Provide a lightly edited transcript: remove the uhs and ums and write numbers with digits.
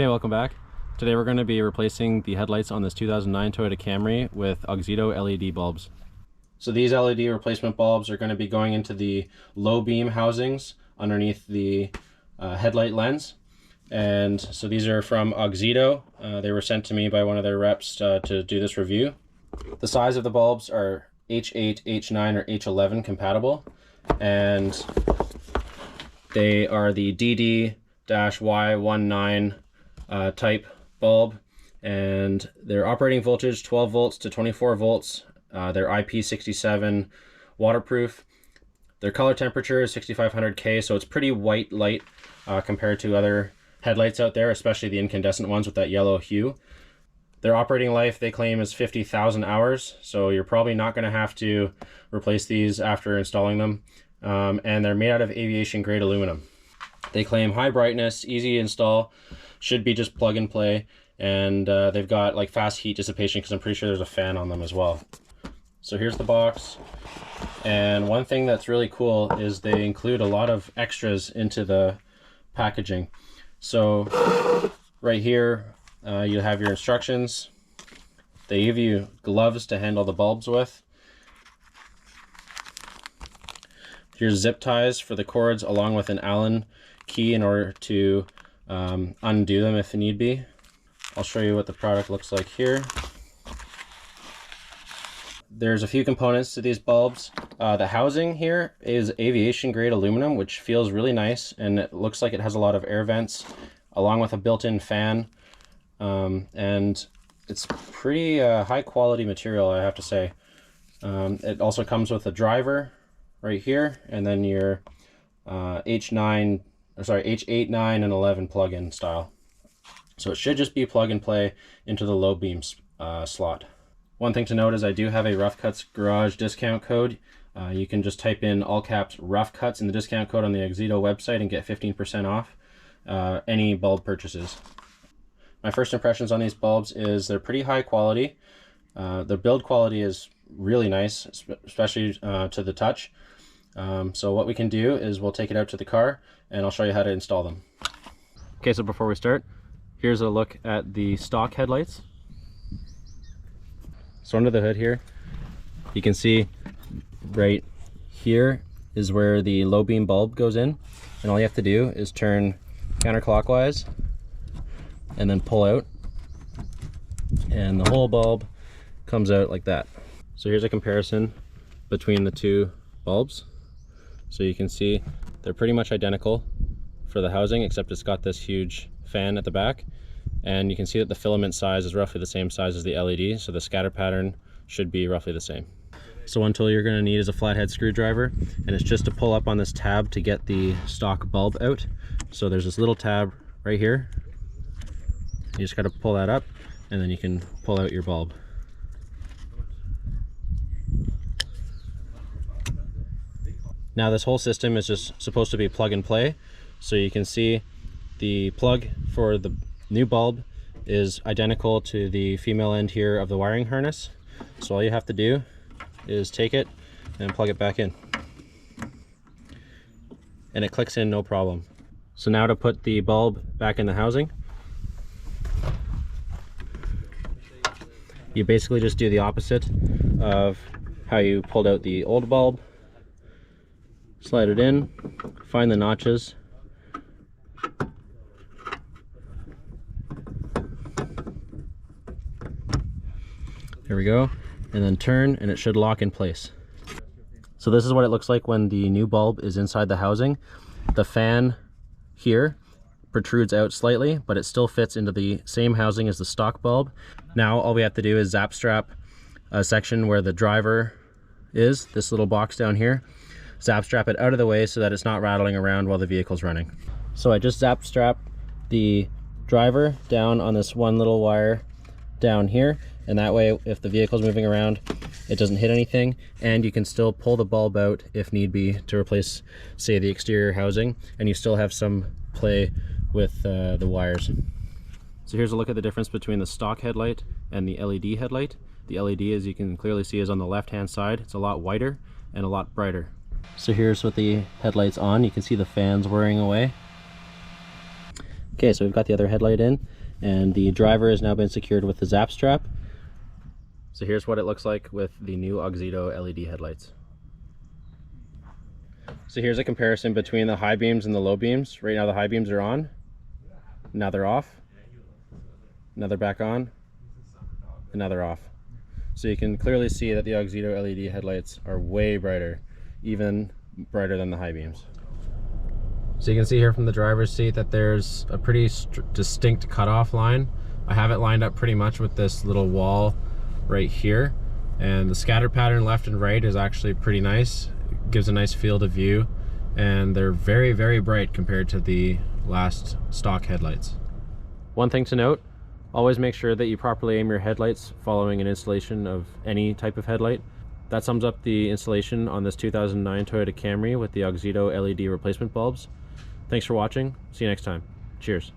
Okay, welcome back. Today we're going to be replacing the headlights on this 2009 Toyota Camry with Auxito LED bulbs. So these LED replacement bulbs are going to be going into the low beam housings underneath the headlight lens. And so these are from Auxito. They were sent to me by one of their reps to do this review. The size of the bulbs are H8, H9, or H11 compatible. And they are the DD-Y19 type bulb, and their operating voltage 12 volts to 24 volts. They're IP67 waterproof. Their color temperature is 6500 K, so it's pretty white light compared to other headlights out there, especially the incandescent ones with that yellow hue. Their operating life, they claim, is 50,000 hours, so you're probably not going to have to replace these after installing them. And they're made out of aviation grade aluminum. They claim high brightness, easy to install, should be just plug and play, and they've got like fast heat dissipation because I'm pretty sure there's a fan on them as well. So here's the box, and one thing that's really cool is they include a lot of extras into the packaging. So right here you have your instructions. They give you gloves to handle the bulbs with. Here's zip ties for the cords along with an Allen key in order to undo them if need be. I'll show you what the product looks like here. There's a few components to these bulbs. The housing here is aviation grade aluminum, which feels really nice, and it looks like it has a lot of air vents along with a built-in fan. And it's pretty high quality material, I have to say. It also comes with a driver right here, and then your H8, 9, and 11 plug-in style. So it should just be plug and play into the low beam slot. One thing to note is I do have a Rough Cuts Garage discount code. You can just type in all caps Rough Cuts in the discount code on the Auxito website and get 15% off any bulb purchases. My first impressions on these bulbs is they're pretty high quality. The build quality is really nice, especially to the touch. So what we can do is we'll take it out to the car and I'll show you how to install them. Okay, so before we start, here's a look at the stock headlights. So under the hood here, you can see right here is where the low beam bulb goes in, and all you have to do is turn counterclockwise and then pull out, and the whole bulb comes out like that. So here's a comparison between the two bulbs. So you can see they're pretty much identical for the housing, except it's got this huge fan at the back, and you can see that the filament size is roughly the same size as the LED, so the scatter pattern should be roughly the same. So one tool you're going to need is a flathead screwdriver, and it's just to pull up on this tab to get the stock bulb out. So there's this little tab right here. You just got to pull that up, and then you can pull out your bulb. Now this whole system is just supposed to be plug and play, so you can see the plug for the new bulb is identical to the female end here of the wiring harness. So all you have to do is take it and plug it back in, and it clicks in no problem. So now to put the bulb back in the housing, you basically just do the opposite of how you pulled out the old bulb. Slide it in, find the notches, there we go, and then turn, and it should lock in place. So this is what it looks like when the new bulb is inside the housing. The fan here protrudes out slightly, but it still fits into the same housing as the stock bulb. Now all we have to do is zap strap a section where the driver is, this little box down here. Zap strap it out of the way so that it's not rattling around while the vehicle's running. So I just zap strap the driver down on this one little wire down here, and that way if the vehicle's moving around it doesn't hit anything, and you can still pull the bulb out if need be to replace, say, the exterior housing, and you still have some play with the wires. So here's a look at the difference between the stock headlight and the LED headlight. The LED, as you can clearly see, is on the left hand side. It's a lot wider and a lot brighter. So here's with the headlights on, you can see the fans whirring away. Okay, so we've got the other headlight in. and the driver has now been secured with the zap strap. So here's what it looks like with the new Auxito LED headlights. So here's a comparison between the high beams and the low beams. Right now the high beams are on, now they're off, now they're back on, and now they're off. So you can clearly see that the Auxito LED headlights are way brighter, even brighter than the high beams. So you can see here from the driver's seat that there's a pretty distinct cutoff line. I have it lined up pretty much with this little wall right here, and the scatter pattern left and right is actually pretty nice. It gives a nice field of view, and they're very, very bright compared to the last stock headlights. One thing to note, always make sure that you properly aim your headlights following an installation of any type of headlight. That sums up the installation on this 2009 Toyota Camry with the Auxito LED replacement bulbs. Thanks for watching. See you next time. Cheers.